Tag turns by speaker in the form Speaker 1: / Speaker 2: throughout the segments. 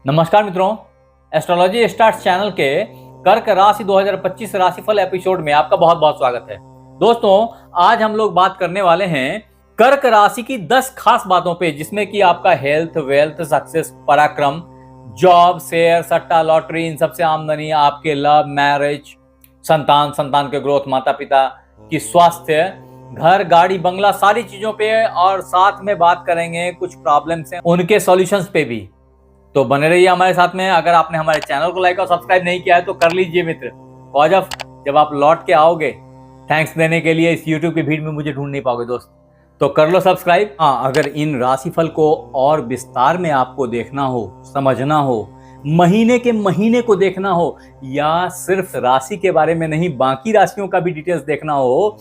Speaker 1: नमस्कार मित्रों, astrology stars channel के कर्क राशि 2025 राशिफल एपिसोड में आपका बहुत बहुत स्वागत है। दोस्तों, आज हम लोग बात करने वाले हैं कर्क राशि की 10 खास बातों पे, जिसमें कि आपका हेल्थ, वेल्थ, सक्सेस, पराक्रम, जॉब, शेयर, सट्टा, लॉटरी, इन सबसे आमदनी, आपके लव, मैरिज, संतान के ग्रोथ, माता पिता की स्वास्थ्य, घर, गाड़ी, बंगला, सारी चीजों पे, और साथ में बात करेंगे कुछ प्रॉब्लम्स हैं उनके सॉल्यूशंस पे भी। तो बने रहिए हमारे साथ में। अगर आपने हमारे चैनल को लाइक और सब्सक्राइब नहीं किया है तो कर लीजिए मित्र। कॉज ऑफ जब आप लौट के आओगे थैंक्स देने के लिए, इस यूट्यूब की भीड़ में मुझे ढूंढ नहीं पाओगे दोस्त, तो कर लो सब्सक्राइब। हाँ, अगर इन राशिफल को और विस्तार में आपको देखना हो, समझना हो, महीने के महीने को देखना हो, या सिर्फ राशि के बारे में नहीं बाकी राशियों का भी डिटेल्स देखना हो,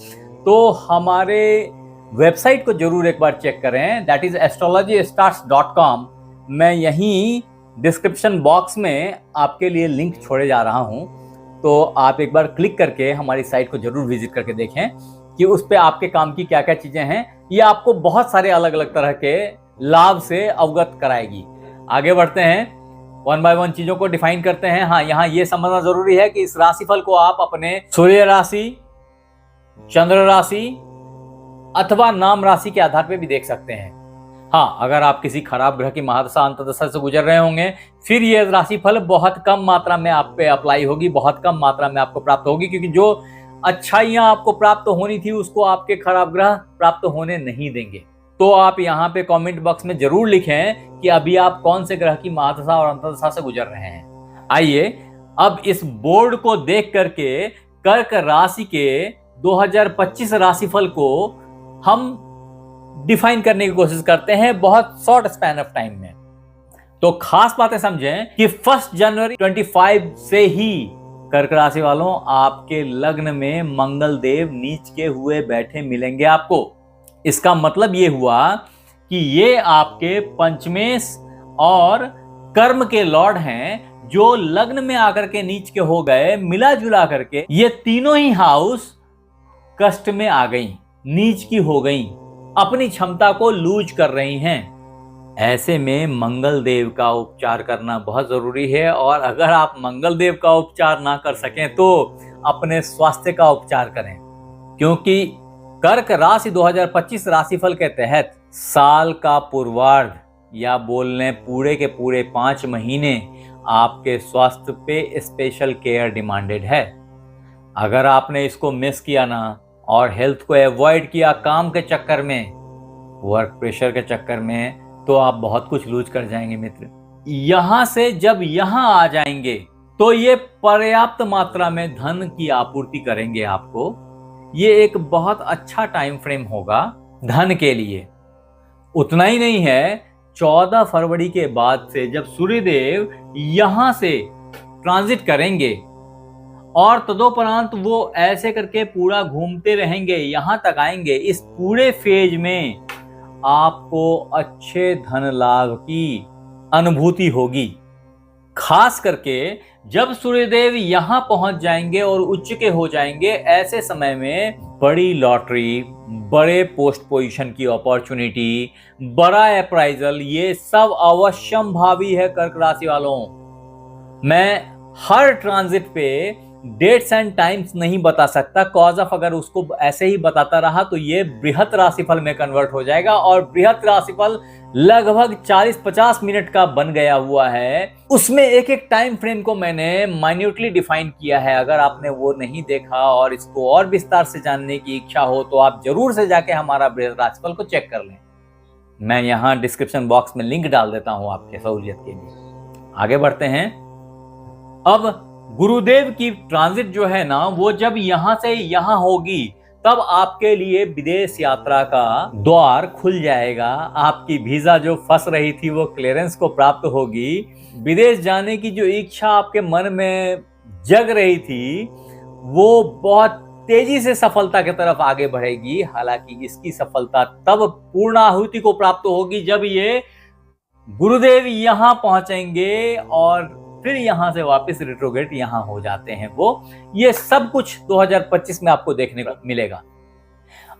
Speaker 1: तो हमारे वेबसाइट को जरूर एक बार चेक करें। That is astrologystars.com। मैं यहीं डिस्क्रिप्शन बॉक्स में आपके लिए लिंक छोड़े जा रहा हूं, तो आप एक बार क्लिक करके हमारी साइट को जरूर विजिट करके देखें कि उस पे आपके काम की क्या क्या चीजें हैं। ये आपको बहुत सारे अलग अलग तरह के लाभ से अवगत कराएगी। आगे बढ़ते हैं, वन बाय वन चीजों को डिफाइन करते हैं। हाँ, यहाँ ये समझना जरूरी है कि इस राशिफल को आप अपने सूर्य राशि, चंद्र राशि अथवा नाम राशि के आधार पे भी देख सकते हैं। हाँ, अगर आप किसी खराब ग्रह की महादशा अंतर्दशा से गुजर रहे होंगे, फिर ये राशिफल बहुत कम मात्रा में आप पे अप्लाई होगी, बहुत कम मात्रा में आपको प्राप्त होगी, क्योंकि जो अच्छाइयां आपको प्राप्त होनी थी उसको आपके खराब ग्रह प्राप्त होने नहीं देंगे। तो आप यहाँ पे कमेंट बॉक्स में जरूर लिखें कि अभी आप कौन से ग्रह की महादशा और अंतर्दशा से गुजर रहे हैं। आइए अब इस बोर्ड को देख करके कर्क राशि के 2025 राशिफल को हम डिफाइन करने की कोशिश करते हैं बहुत शॉर्ट स्पैन ऑफ टाइम में। तो खास बातें समझें कि 1 जनवरी 25 से ही कर्क राशि वालों आपके लग्न में मंगल देव नीच के हुए बैठे मिलेंगे आपको। इसका मतलब ये हुआ कि ये आपके पंचमेश और कर्म के लॉर्ड हैं, जो लग्न में आकर के नीच के हो गए। मिला जुला करके ये तीनों ही हाउस कष्ट में आ गई, नीच की हो गई, अपनी क्षमता को लूज कर रही हैं। ऐसे में मंगल देव का उपचार करना बहुत जरूरी है, और अगर आप मंगल देव का उपचार ना कर सकें तो अपने स्वास्थ्य का उपचार करें, क्योंकि कर्क राशि 2025 राशिफल के तहत साल का पूर्वार्ध, या बोल लें पूरे के पूरे 5 महीने, आपके स्वास्थ्य पे स्पेशल केयर डिमांडेड है। अगर आपने इसको मिस किया ना, और हेल्थ को अवॉइड किया काम के चक्कर में, वर्क प्रेशर के चक्कर में, तो आप बहुत कुछ लूज कर जाएंगे मित्र। यहां से जब यहां आ जाएंगे तो ये पर्याप्त मात्रा में धन की आपूर्ति करेंगे आपको। ये एक बहुत अच्छा टाइम फ्रेम होगा धन के लिए। उतना ही नहीं है, 14 फरवरी के बाद से जब सूर्यदेव यहां से ट्रांजिट करेंगे और तदोपरांत वो ऐसे करके पूरा घूमते रहेंगे, यहां तक आएंगे, इस पूरे फेज में आपको अच्छे धन लाभ की अनुभूति होगी। खास करके जब सूर्यदेव यहां पहुंच जाएंगे और उच्च के हो जाएंगे, ऐसे समय में बड़ी लॉटरी, बड़े पोस्ट पोजीशन की अपॉर्चुनिटी, बड़ा अप्राइजल, ये सब अवश्यम भावी है कर्क राशि वालों। मैं हर ट्रांजिट पे डेट्स एंड टाइम्स नहीं बता सकता, कॉज ऑफ अगर उसको ऐसे ही बताता रहा तो ये बृहत राशिफल में कन्वर्ट हो जाएगा, और बृहत राशिफल लगभग 40-50 मिनट का बन गया हुआ है। उसमें एक एक टाइम फ्रेम को मैंने माइन्यूटली डिफाइन किया है। अगर आपने वो नहीं देखा और इसको और विस्तार से जानने की इच्छा हो तो आप जरूर से जाके हमारा बृहत राशिफल को चेक कर लें। मैं यहाँ डिस्क्रिप्शन बॉक्स में लिंक डाल देता हूँ आपके सहूलियत के लिए। आगे बढ़ते हैं। अब गुरुदेव की ट्रांजिट जो है ना, वो जब यहां से यहां होगी, तब आपके लिए विदेश यात्रा का द्वार खुल जाएगा। आपकी वीजा जो फंस रही थी वो क्लियरेंस को प्राप्त होगी। विदेश जाने की जो इच्छा आपके मन में जग रही थी, वो बहुत तेजी से सफलता की तरफ आगे बढ़ेगी। हालांकि इसकी सफलता तब पूर्णाहुति को प्राप्त होगी जब ये गुरुदेव यहां पहुंचेंगे और फिर यहां से वापस रिट्रोग्रेड यहां हो जाते हैं वो। ये सब कुछ 2025 में आपको देखने को मिलेगा।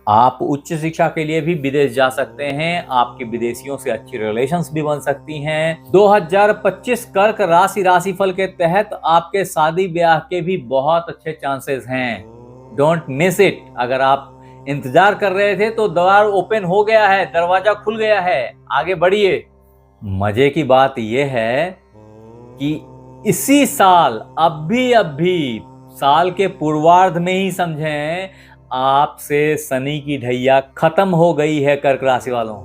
Speaker 1: आप उच्च शिक्षा के लिए भी विदेश जा सकते हैं, आपकी विदेशियों से अच्छी रिलेशंस भी बन सकती हैं। 2025 कर्क राशिफल के तहत आपके शादी ब्याह के भी बहुत अच्छे चांसेस हैं। Don't miss it. अगर आप इंतजार कर रहे थे तो द्वार ओपन हो गया है, दरवाजा खुल गया है, आगे बढ़िए। मजे की बात यह है कि इसी साल अब भी साल के पूर्वार्ध में ही समझें, आपसे शनि की ढैया खत्म हो गई है कर्क राशि वालों।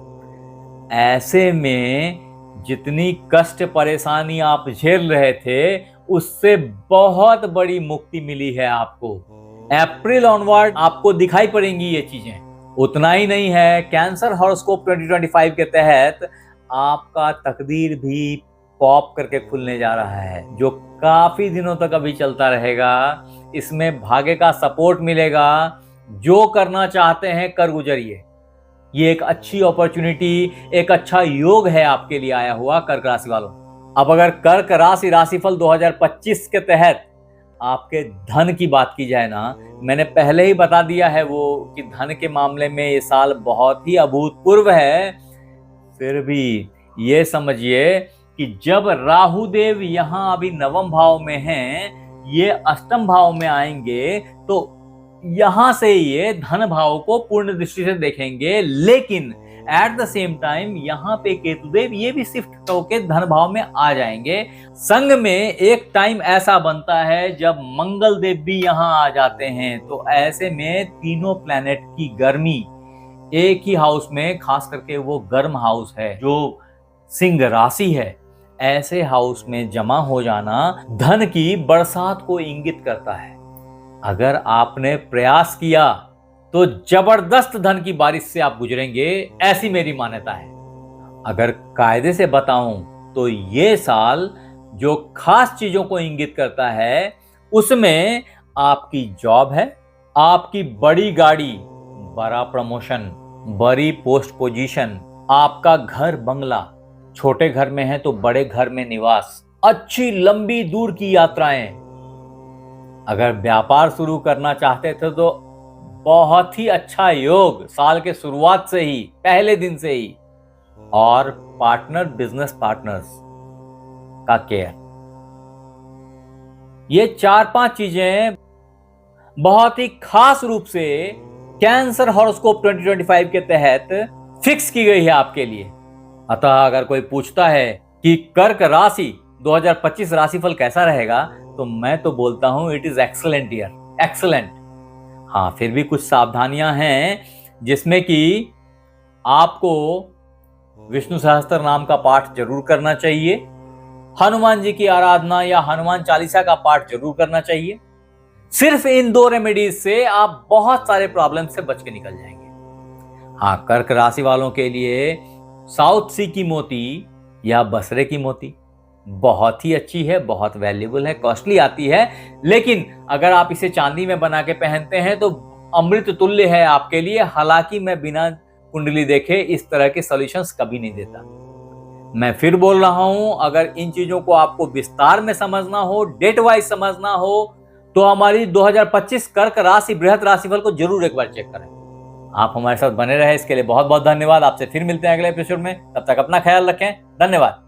Speaker 1: ऐसे में जितनी कष्ट परेशानी आप झेल रहे थे, उससे बहुत बड़ी मुक्ति मिली है आपको। अप्रैल ऑनवर्ड आपको दिखाई पड़ेंगी ये चीजें। उतना ही नहीं है, कैंसर हॉरोस्कोप 2025 के तहत आपका तकदीर भी पॉप करके खुलने जा रहा है, जो काफी दिनों तक अभी चलता रहेगा। इसमें भाग्य का सपोर्ट मिलेगा। जो करना चाहते हैं कर गुजरिए। ये एक अच्छी अपॉर्चुनिटी, एक अच्छा योग है आपके लिए आया हुआ कर्क राशि वालों। अब अगर कर्क राशिफल 2025 के तहत आपके धन की बात की जाए ना, मैंने पहले ही बता दिया है वो कि धन के मामले में ये साल बहुत ही अभूतपूर्व है। फिर भी ये समझिए कि जब राहु देव यहाँ अभी नवम भाव में हैं, ये अष्टम भाव में आएंगे तो यहां से ये धन भाव को पूर्ण दृष्टि से देखेंगे। लेकिन एट द सेम टाइम यहाँ पे केतुदेव ये भी शिफ्ट होकर धन भाव में आ जाएंगे। संग में एक टाइम ऐसा बनता है जब मंगल देव भी यहाँ आ जाते हैं। तो ऐसे में तीनों प्लैनेट की गर्मी एक ही हाउस में, खास करके वो गर्म हाउस है जो सिंह राशि है, ऐसे हाउस में जमा हो जाना धन की बरसात को इंगित करता है। अगर आपने प्रयास किया तो जबरदस्त धन की बारिश से आप गुजरेंगे, ऐसी मेरी मान्यता है। अगर कायदे से बताऊं तो ये साल जो खास चीजों को इंगित करता है, उसमें आपकी जॉब है, आपकी बड़ी गाड़ी, बड़ा प्रमोशन, बड़ी पोस्ट पोजीशन, आपका घर बंगला, छोटे घर में है तो बड़े घर में निवास, अच्छी लंबी दूर की यात्राएं। अगर व्यापार शुरू करना चाहते थे तो बहुत ही अच्छा योग साल के शुरुआत से ही, पहले दिन से ही। और बिजनेस पार्टनर्स का केयर, ये 4-5 चीजें बहुत ही खास रूप से कैंसर हॉरोस्कोप 2025 के तहत फिक्स की गई है आपके लिए। अतः अगर कोई पूछता है कि कर्क राशि 2025 राशिफल कैसा रहेगा, तो मैं तो बोलता हूं it is excellent year, excellent. हाँ, फिर भी कुछ सावधानियां हैं, जिसमें कि आपको विष्णु सहस्त्र नाम का पाठ जरूर करना चाहिए, हनुमान जी की आराधना या हनुमान चालीसा का पाठ जरूर करना चाहिए। सिर्फ इन 2 रेमेडीज से आप बहुत सारे प्रॉब्लम से बच के निकल जाएंगे। हाँ, कर्क राशि वालों के लिए साउथ सी की मोती या बसरे की मोती बहुत ही अच्छी है, बहुत वैल्यूएबल है, कॉस्टली आती है, लेकिन अगर आप इसे चांदी में बना के पहनते हैं तो अमृत तुल्य है आपके लिए। हालांकि मैं बिना कुंडली देखे इस तरह के सॉल्यूशंस कभी नहीं देता। मैं फिर बोल रहा हूं, अगर इन चीजों को आपको विस्तार में समझना हो, डेट वाइज समझना हो, तो हमारी 2025 कर्क राशि बृहत राशिफल को जरूर एक बार चेक करें। आप हमारे साथ बने रहे, इसके लिए बहुत बहुत धन्यवाद। आपसे फिर मिलते हैं अगले एपिसोड में। तब तक अपना ख्याल रखें। धन्यवाद।